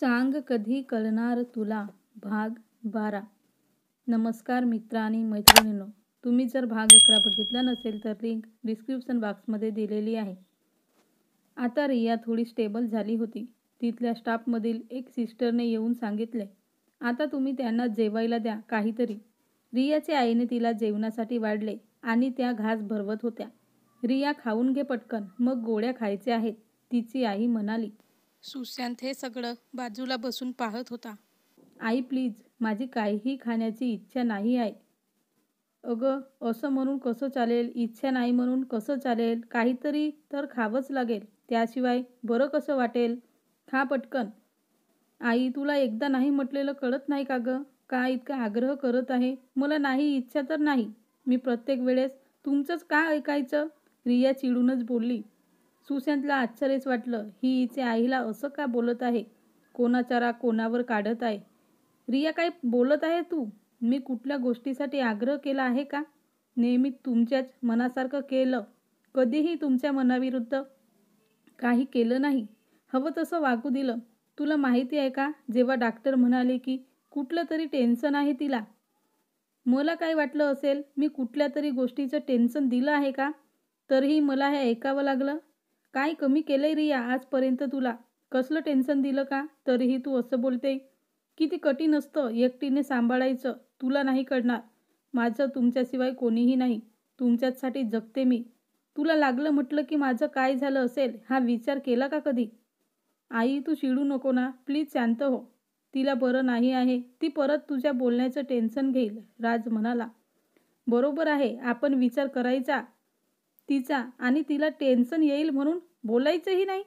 सांग कधी कळणार तुला भाग 12. नमस्कार मित्र आणि मैत्रिणींनो, तुम्ही जर भाग 11 बघितला नसेल तर लिंक डिस्क्रिप्शन बॉक्समध्ये दिलेली आहे. आता रिया थोडी स्टेबल झाली होती. तिथल्या स्टाफमधील एक सिस्टरने येऊन सांगितले, आता तुम्ही त्यांना जेवायला द्या काहीतरी. रियाच्या आईने तिला जेवणासाठी वाढले आणि त्या घास भरवत होत्या. रिया खाऊन घे पटकन, मग गोळ्या खायच्या आहेत, तिची आई म्हणाली. सुशांत हे सगळं बाजूला बसून पाहत होता. आई प्लीज, माझी काहीही खाण्याची इच्छा नाही आहे. अगं, असं म्हणून कसं चालेल? इच्छा नाही म्हणून कसं चालेल? काहीतरी तर खावंच लागेल, त्याशिवाय बरं कसं वाटेल? खा पटकन. आई, तुला एकदा नाही म्हटलेलं कळत नाही का गं? का इतका आग्रह करत आहे? मला नाही इच्छा तर नाही. मी प्रत्येक वेळेस तुमचंच का ऐकायचं? रिया चिडूनच बोलली. सुशांतला आश्चर्यच वाटलं, ही हिच्या आईला असं का बोलत आहे? कोणाचा राग कोणावर काढत आहे? रिया, काय बोलत आहे तू? मी कुठल्या गोष्टीसाठी आग्रह केला आहे का? नेहमी तुमच्याच मनासारखं केलं, कधीही तुमच्या मनाविरुद्ध काही केलं नाही. हवं तसं वागू दिलं. तुला माहिती आहे का, जेव्हा डॉक्टर म्हणाले की कुठलं तरी टेन्शन आहे तिला, मला काय वाटलं असेल? मी कुठल्या तरी गोष्टीचं टेन्शन दिलं आहे का? तरीही मला हे ऐकावं लागलं. काय कमी केलंय रिया आजपर्यंत तुला? कसलं टेन्शन दिलं का? तरीही तू असं बोलते. किती कठीण असतं एकटीने सांभाळायचं, तुला नाही कळणार. माझं तुमच्याशिवाय कोणीही नाही. तुमच्यासाठी जगते मी. तुला लागलं म्हटलं की माझं काय झालं असेल हा विचार केला का कधी? आई, तू चिडू नको ना, प्लीज शांत हो. तिला बरं नाही आहे, ती परत तुझ्या बोलण्याचं टेन्शन घेईल, राज म्हणाला. बरोबर आहे, आपण विचार करायचा तिचा आणि तिला टेन्शन येईल म्हणून बोलायचंही नाही.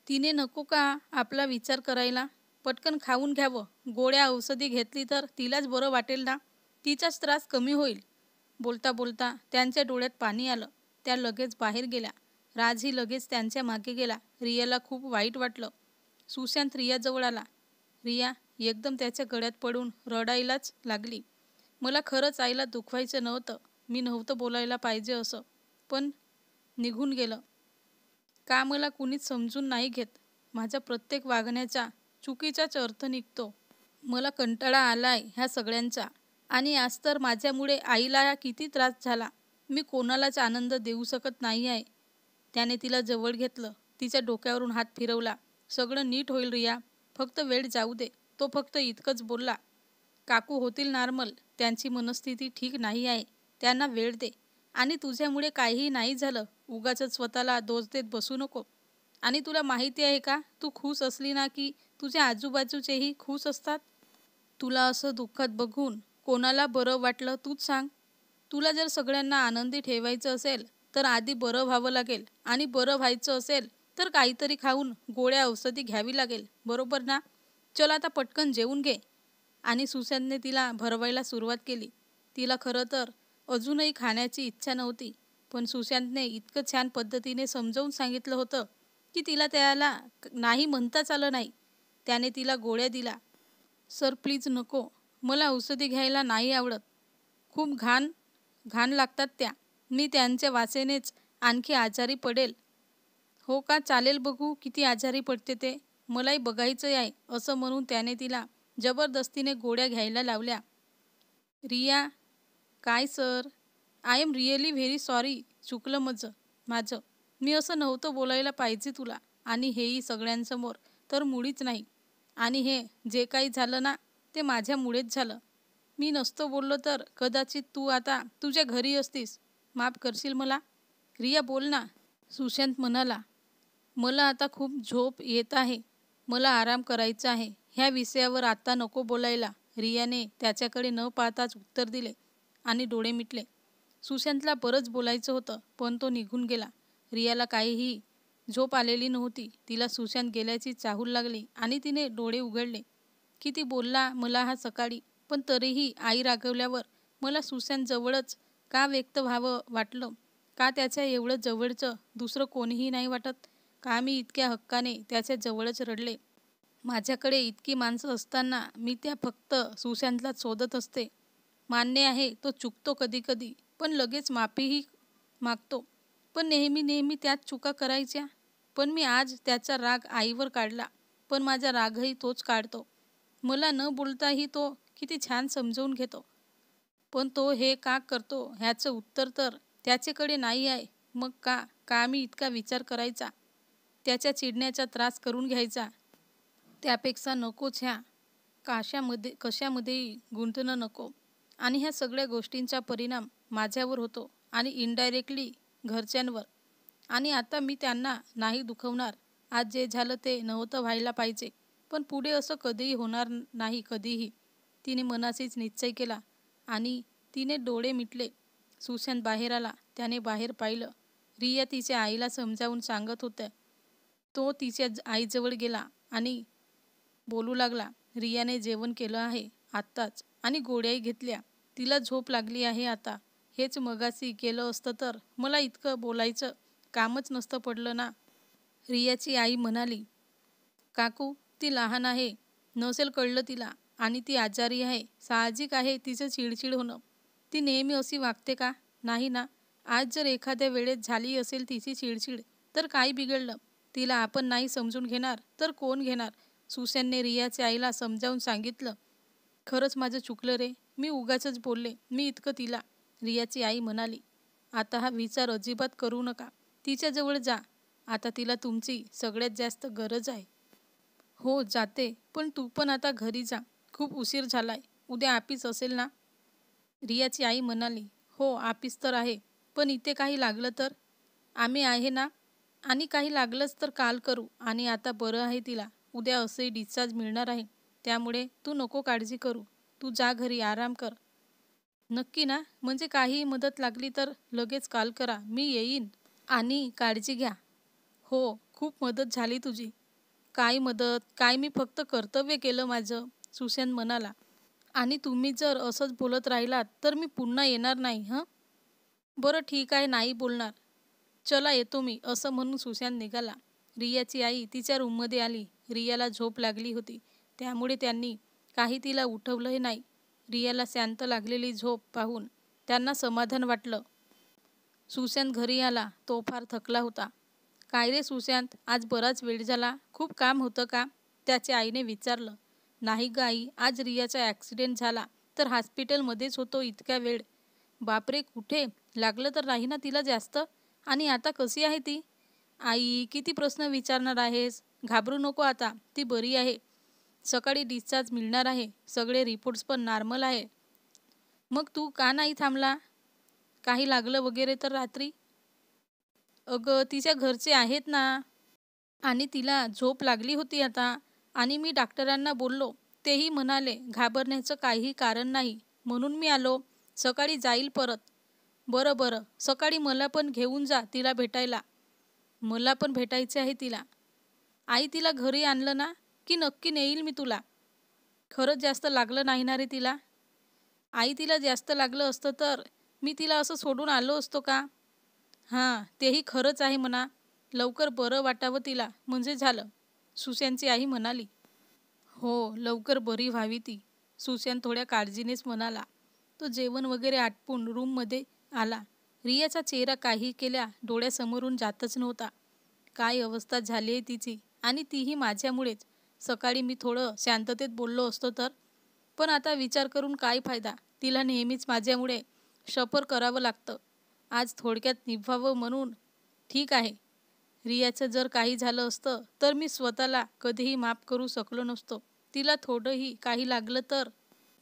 तिने नको का आपला विचार करायला? पटकन खाऊन घ्यावं. गोळ्या औषधी घेतली तर तिलाच बरं वाटेल ना, तिचाच त्रास कमी होईल. बोलता बोलता त्यांच्या डोळ्यात पाणी आलं. त्या लगेच बाहेर गेल्या. राजही लगेच त्यांच्या मागे गेला. रियाला खूप वाईट वाटलं. सुशांत रियाजवळ आला. रिया एकदम त्याच्या गळ्यात पडून रडायलाच लागली. मला खरंच आईला दुखवायचं नव्हतं. मी नव्हतं बोलायला पाहिजे असं, पण निघून गेलं. का मला कुणीच समजून नाही घेत? माझ्या प्रत्येक वागण्याचा चुकीचाच अर्थ निघतो. मला कंटाळा आलाय ह्या सगळ्यांचा. आणि आज तर माझ्यामुळे आईला किती त्रास झाला. मी कोणालाच आनंद देऊ शकत नाही आहे. त्याने तिला जवळ घेतलं. तिच्या डोक्यावरून हात फिरवला. सगळं नीट होईल रिया, फक्त वेळ जाऊ दे. तो फक्त इतकंच बोलला. काकू होतील नॉर्मल. त्यांची मनस्थिती ठीक नाही आहे. त्यांना वेळ दे. आणि तुझ्यामुळे काहीही नाही झालं. उगाचच स्वतःला दोष देत बसू नको. आणि तुला माहिती आहे का, तू खुश असली ना की तुझ्या आजूबाजूचेही खुश असतात. तुला असं दुःखात बघून कोणाला बरं वाटलं तूच सांग. तुला जर सगळ्यांना आनंदी ठेवायचं असेल तर आधी बरं व्हावं लागेल. आणि बरं व्हायचं असेल तर काहीतरी खाऊन गोळ्या औषधी घ्यावी लागेल, बरोबर ना? चल आता पटकन जेवून घे. आणि सुशांतने तिला भरवायला सुरुवात केली. तिला खरं तर अजूनही खाण्याची इच्छा नव्हती, पण सुशांतने इतकं छान पद्धतीने समजावून सांगितलं होतं की तिला त्याला नाही म्हणताच आलं नाही. त्याने तिला गोळ्या दिला. सर प्लीज नको, मला औषधी घ्यायला नाही आवडत. खूप घाण लागतात त्या. मी त्यांच्या वासेनेच आणखी आजारी पडेल. हो का, चालेल, बघू किती आजारी पडते ते. मलाही बघायचं आहे. असं म्हणून त्याने तिला जबरदस्तीने गोळ्या घ्यायला लावल्या. रिया, काय sir? I am really very sorry. चुकलं माझं. मी असं नव्हतं बोलायला पाहिजे तुला. आणि हेही सगळ्यांसमोर तर मुळीच नाही. आणि हे जे काही झालं ना, ते माझ्यामुळेच झालं. मी नसतो बोललो तर कदाचित तू आता तुझ्या घरी असतीस. माफ करशील मला? रिया, बोल ना. सुशांत म्हणाला. मला आता खूप झोप येत आहे. मला आराम करायचा आहे. ह्या विषयावर आता नको बोलायला, रियाने त्याच्याकडे न पाहताच उत्तर दिले आणि डोळे मिटले. सुशांतला बरंच बोलायचं होतं, पण तो निघून गेला. रियाला काहीही झोप आलेली नव्हती. तिला सुशांत गेल्याची चाहूल लागली आणि तिने डोळे उघडले. किती बोलला मला हा सकाळी, पण तरीही आई रागवल्यावर मला सुशांत जवळच का व्यक्त व्हावं वाटलं? का त्याच्या एवढं जवळचं दुसरं कोणीही नाही वाटत? का मी इतक्या हक्काने त्याच्या जवळच रडले? माझ्याकडे इतकी माणसं असताना मी त्या फक्त सुशांतलाच शोधत असते. मान्य आहे, तो चुकतो कधी कधी, पण लगेच माफीही मागतो. पण नेहमी त्याच चुका करायच्या. पण मी आज त्याचा राग आईवर काढला. पण माझा रागही तोच काढतो. मला न बोलताही तो किती छान समजवून घेतो. पण तो हे का करतो ह्याचं उत्तर तर त्याच्याकडे नाही आहे. मग का मी इतका विचार करायचा, त्याच्या चिडण्याचा त्रास करून घ्यायचा? त्यापेक्षा नकोच ह्या कशामध्येही गुंतणं नको. आणि ह्या सगळ्या गोष्टींचा परिणाम माझ्यावर होतो आणि इनडायरेक्टली घरच्यांवर. आणि आता मी त्यांना नाही दुखवणार. आज जे झालं ते नव्हतं व्हायला पाहिजे, पण पुढे असं कधीही होणार नाही, कधीही. तिने मनाशीच निश्चय केला आणि तिने डोळे मिटले. सुशांत बाहेर आला. त्याने बाहेर पाहिलं. रिया तिच्या आईला समजावून सांगत होत्या. तो तिच्या आईजवळ गेला आणि बोलू लागला, रियाने जेवण केलं आहे आत्ताच आणि गोळ्याही घेतल्या. तिला झोप लागली आहे आता. हेच मगाशी केलं असतं तर मला इतकं बोलायचं कामच नसतं पडलं ना. रियाची आई म्हणाली, काकू ती लहान आहे, नसेल कळलं तिला. आणि ती आजारी आहे, साहजिक आहे तिचं चिडचिड होणं. ती नेहमी अशी वागते का? नाही ना. आज जर एखाद्या वेळेत झाली असेल तिची चिडचिड तर काय बिघडलं? तिला आपण नाही समजून घेणार तर कोण घेणार? सुशांतने रियाच्या आईला समजावून सांगितलं. खरंच माझं चुकलं रे, मी उगाचच बोलले. मी इतकं तिला. रियाची आई म्हणाली, आता हा विचार अजिबात करू नका. तिच्याजवळ जा. आता तिला तुमची सगळ्यात जास्त गरज आहे. हो जाते, पण तू पण आता घरी जा. खूप उशीर झालाय. उद्या ऑफिस असेल ना? रियाची आई म्हणाली, हो ऑफिस तर आहे, पण इथे काही लागलं तर? आम्ही आहे ना. आणि काही लागलंच तर काल करू. आणि आता बरं आहे तिला. उद्या असंही डिस्चार्ज मिळणार आहे. त्यामुळे तू नको काळजी करू. तू जा घरी आराम कर. नक्की ना? म्हणजे काहीही मदत लागली तर लगेच कॉल करा, मी येईन. आणि काळजी घ्या. हो, खूप मदत झाली तुझी. काय मदत? काय, मी फक्त कर्तव्य केलं माझं, सुशांत म्हणाला. आणि तुम्ही जर असंच बोलत राहिलात तर मी पुन्हा येणार नाही हं. बरं ठीक आहे, नाही बोलणार. चला येतो मी, असं म्हणून सुशांत निघाला. रियाची आई तिच्या रूममध्ये आली. रियाला झोप लागली होती, त्यामुळे त्यांनी काही तिला उठवलंही नाही. रियाला शांत लागलेली झोप पाहून त्यांना समाधान वाटलं. सुशांत घरी आला. तो फार थकला होता. काय रे सुशांत, आज बराच वेळ झाला, खूप काम होतं का? त्याच्या आईने विचारलं. नाही ग आई, आज रियाचा ॲक्सिडेंट झाला तर हॉस्पिटलमध्येच होतो इतक्या वेळ. बापरे, कुठे लागलं तर नाही ना तिला जास्त? आणि आता कशी आहे ती? आई, किती प्रश्न विचारणार आहेस? घाबरू नको आता, ती बरी आहे. सकाळी डिस्चार्ज मिळणार आहे. सगळे रिपोर्ट्स पण नॉर्मल आहे. मग तू का नाही थांबला? काही लागलं वगैरे तर रात्री? अगं तिच्या घरचे आहेत ना. आणि तिला झोप लागली होती आता. आणि मी डॉक्टरांना बोललो, तेही म्हणाले घाबरण्याचं काहीही कारण नाही, म्हणून मी आलो. सकाळी जाईल परत. बरं बरं, सकाळी मला पण घेऊन जा तिला भेटायला. मला पण भेटायचे आहे तिला. आई, तिला घरी आणलं ना की नक्की नेईल मी तुला. खरंच जास्त लागलं नाही ना रे तिला? आई, तिला जास्त लागलं असतं तर मी तिला असं सोडून आलो असतो का? हां, तेही खरंच आहे म्हणा. लवकर बरं वाटावं तिला म्हणजे झालं, सुशांतची आई म्हणाली. हो, लवकर बरी व्हावी ती, सुशांत थोड्या काळजीनेच म्हणाला. तो जेवण वगैरे आटपून रूममध्ये आला. रियाचा चेहरा काही केल्या डोळ्यासमोरून जातच नव्हता. काय अवस्था झाली आहे तिची, आणि तीही माझ्यामुळेच. सकाळी मी थोडं शांततेत बोललो असतो तर. पण आता विचार करून काय फायदा? तिला नेहमीच माझ्यामुळे सफर करावं लागतं. आज थोडक्यात निभावं म्हणून ठीक आहे. रियाचं जर काही झालं असतं तर मी स्वतःला कधीही माफ करू शकलो नसतो. तिला थोडंही काही लागलं तर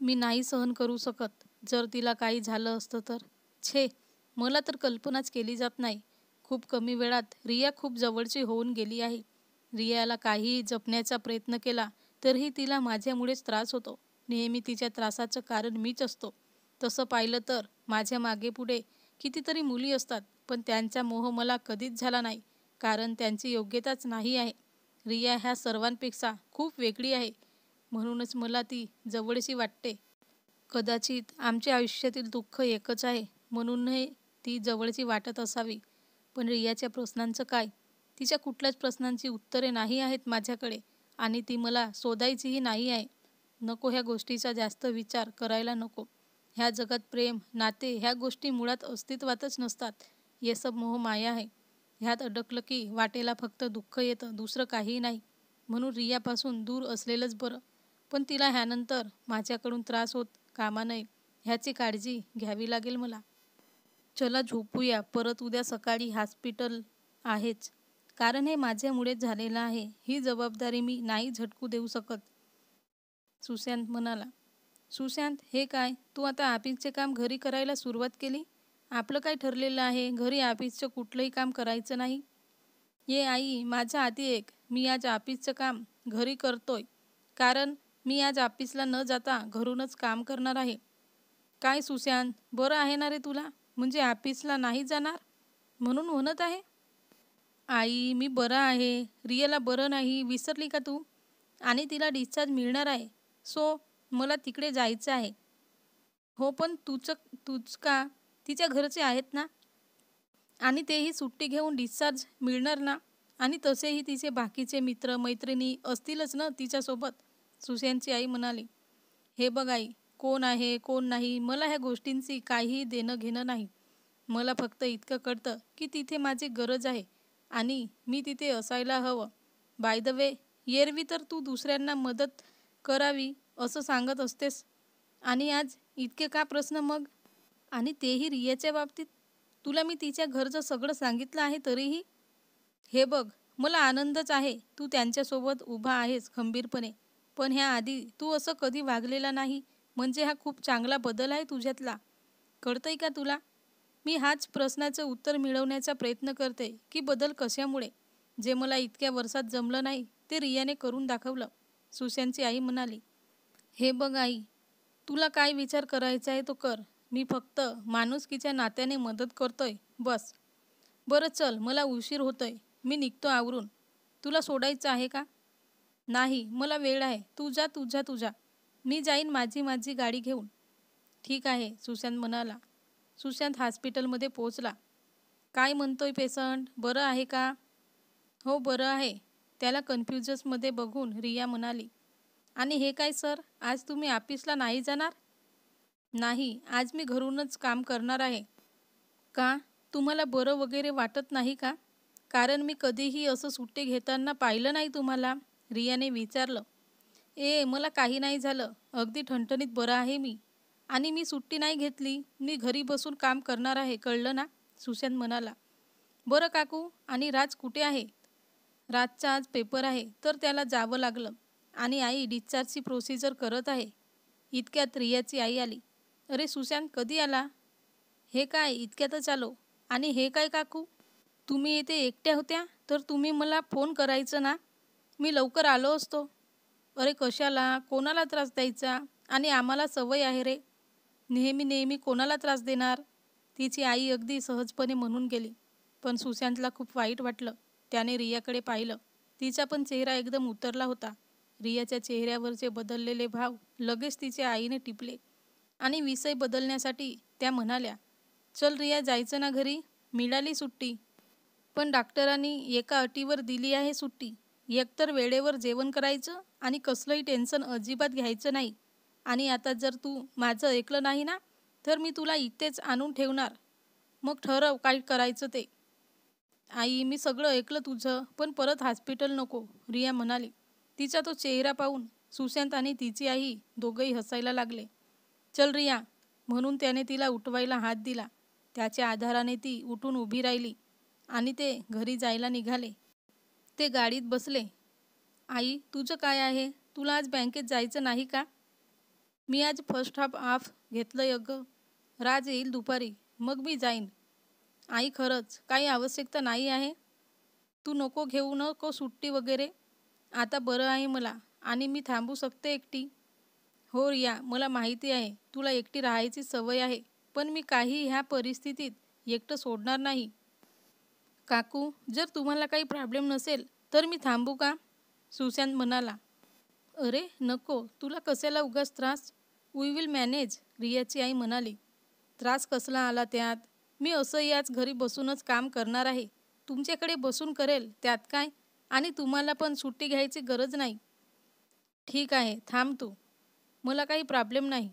मी नाही सहन करू शकत. जर तिला काही झालं असतं तर छे, मला तर कल्पनाच केली जात नाही. खूप कमी वेळात रिया खूप जवळची होऊन गेली आहे. रियाला काहीही जपण्याचा प्रयत्न केला तरीही तिला माझ्यामुळेच त्रास होतो. नेहमी तिच्या त्रासाचं कारण मीच असतो. तसं पाहिलं तर माझ्या मागे पुढे कितीतरी मुली असतात, पण त्यांचा मोह मला कधीच झाला नाही, कारण त्यांची योग्यताच नाही आहे. रिया ह्या सर्वांपेक्षा खूप वेगळी आहे, म्हणूनच मला ती जवळशी वाटते. कदाचित आमच्या आयुष्यातील दुःख एकच आहे, म्हणूनही ती जवळची वाटत असावी. पण रियाच्या प्रश्नांचं काय? तिच्या कुठल्याच प्रश्नांची उत्तरे नाही आहेत माझ्याकडे, आणि ती मला शोधायचीही नाही आहे. नको, ह्या गोष्टीचा जास्त विचार करायला नको. ह्या जगात प्रेम, नाते ह्या गोष्टी मुळात अस्तित्वातच नसतात. ये सब मोह माया आहे. ह्यात अडकलं की वाटेला फक्त दुःख येतं, दुसरं काहीही नाही. म्हणून रियापासून दूर असलेलंच बरं. पण तिला ह्यानंतर माझ्याकडून त्रास होत कामा नये ह्याची काळजी घ्यावी लागेल मला. चला झोपूया, परत उद्या सकाळी हॉस्पिटल आहेच. कारण हे माझ्यामुळेच झालेलं आहे. ही जबाबदारी मी नाही झटकू देऊ शकत, सुशांत म्हणाला. सुशांत, हे काय, तू आता ऑफिसचे काम घरी करायला सुरुवात केली? आपलं काय ठरलेलं आहे, घरी ऑफिसचं कुठलंही काम करायचं नाही? ये आई, माझ्या आधी ऐक. मी आज ऑफिसचं काम घरी करतोय, कारण मी आज ऑफिसला न जाता घरूनच काम करणार आहे. काय सुशांत, बरं आहे ना रे तुला? म्हणजे ऑफिसला नाही जाणार म्हणून म्हणत आहे? आई, मी बरं आहे. रियाला बरं नाही, विसरली का तू? आणि तिला डिस्चार्ज मिळणार आहे, सो मला तिकडे जायचं आहे. हो, पण तूच का? तिच्या घरचे आहेत ना, आणि तेही सुट्टी घेऊन डिस्चार्ज मिळणार ना. आणि तसेही तिचे बाकीचे मित्र मैत्रिणी असतीलच ना तिच्यासोबत, सुशांतची आई म्हणाली. हे बघ आई, कोण आहे कोण नाही मला ह्या गोष्टींची काहीही देणं घेणं नाही. मला फक्त इतकं कळतं की तिथे माझी गरज आहे आणि मी तिथे असायला हवं. बाय द वे, एरवी तर तू दुसऱ्यांना मदत करावी असं सांगत असतेस, आणि आज इतके का प्रश्न मग? आणि तेही रियाच्या बाबतीत. तुला मी तिच्या घरचं सगळं सांगितलं आहे तरीही. हे बघ, मला आनंदच आहे तू त्यांच्यासोबत उभा आहेस खंबीरपणे, पण ह्या आधी तू असं कधी वागलेला नाही, म्हणजे हा खूप चांगला बदल आहे तुझ्यातला. कळतंय का तुला? मी हाच प्रश्नाचं उत्तर मिळवण्याचा प्रयत्न करते की बदल कशामुळे. जे मला इतक्या वर्षात जमलं नाही ते रियाने करून दाखवलं, सुशांतची आई म्हणाली. हे बघ आई, तुला काय विचार करायचा आहे तो कर. मी फक्त माणुसकीच्या नात्याने मदत करतोय, बस. बरं चल, मला उशीर होतोय, मी निघतो आवरून. तुला सोडायचं आहे का? नाही, मला वेळ आहे. तू जा तुझा. मी जाईन माझी गाडी घेऊन. ठीक आहे, सुशांत म्हणाला. सुशांत हॉस्पिटलमध्ये पोहोचला. काय म्हणतोय पेशंट, बरं आहे का? हो बरं आहे, त्याला कन्फ्युजन्समध्ये बघून रिया म्हणाली. आणि हे काय सर, आज तुम्ही ऑफिसला नाही जाणार? नाही, आज मी घरूनच काम करणार आहे. का, तुम्हाला बरं वगैरे वाटत नाही का? कारण मी कधीही असं सुट्टी घेताना पाहिलं नाही तुम्हाला, रियाने विचारलं. मला काही नाही झालं, अगदी ठणठणीत बरं आहे मी. आणि मी सुट्टी नाही घेतली, मी घरी बसून काम करणार आहे, कळलं ना, सुशांत म्हणाला. बरं काकू, आणि राज कुठे आहे? राजचा आज पेपर आहे तर त्याला जावं लागलं, आणि आई डिस्चार्जची प्रोसिजर करत आहे. इतक्यात रियाची आई आली. अरे सुशांत, कधी आला? हे काय, इतक्यातच आलो. आणि हे काय काकू, तुम्ही इथे एकट्या होत्या तर तुम्ही मला फोन करायचं ना, मी लवकर आलो असतो. अरे कशाला, कोणाला त्रास द्यायचा, आणि आम्हाला सवय आहे रे, नेहमी कोणाला त्रास देणार, तिची आई अगदी सहजपणे म्हणून गेली. पण सुशांतला खूप वाईट वाटलं. त्याने रियाकडे पाहिलं. तिचा पण चेहरा एकदम उतरला होता. रियाच्या चेहऱ्यावरचे बदललेले भाव लगेच तिच्या आईने टिपले, आणि विषय बदलण्यासाठी त्या म्हणाल्या. चल रिया, जायचं ना घरी, मिळाली सुट्टी. पण डॉक्टरांनी एका अटीवर दिली आहे सुट्टी. एकतर वेळेवर जेवण करायचं आणि कसलंही टेन्शन अजिबात घ्यायचं नाही. आणि आता जर तू माझं ऐकलं नाही ना, तर मी तुला इथेच आणून ठेवणार. मग ठरव काय करायचं ते. आई, मी सगळं ऐकलं तुझं, पण परत हॉस्पिटल नको, रिया म्हणाली. तिचा तो चेहरा पाहून सुशांत आणि तिची आई दोघंही हसायला लागले. चल रिया, म्हणून त्याने तिला उठवायला हात दिला. त्याच्या आधाराने ती उठून उभी राहिली आणि ते घरी जायला निघाले. ते गाडीत बसले. आई, तुझं काय आहे, तुला आज बँकेत जायचं नाही का? मी आज फर्स्ट हाफ ऑफ घेतलंय अगं. राज येईल दुपारी, मग मी जाईन. आई, खरंच काही आवश्यकता नाही आहे. तू नको घेऊ नको सुट्टी वगैरे. आता बरं आहे मला, आणि मी थांबू शकते एकटी. हो रिया, मला माहिती आहे तुला एकटी राहायची सवय आहे, पण मी काही ह्या परिस्थितीत एकटं सोडणार नाही. काकू, जर तुम्हाला काही प्रॉब्लेम नसेल तर मी थांबू का, सुशांत म्हणाला. अरे नको, तुला कशाला उगाच त्रास, वी विल मॅनेज, रियाची आई म्हणाली. त्रास कसला आला त्यात, मी असंही आज घरी बसूनच काम करणार आहे. तुमच्याकडे बसून करेल त्यात काय, आणि तुम्हाला पण सुट्टी घ्यायची गरज नाही. ठीक आहे, थांब तू, मला काही प्रॉब्लेम नाही.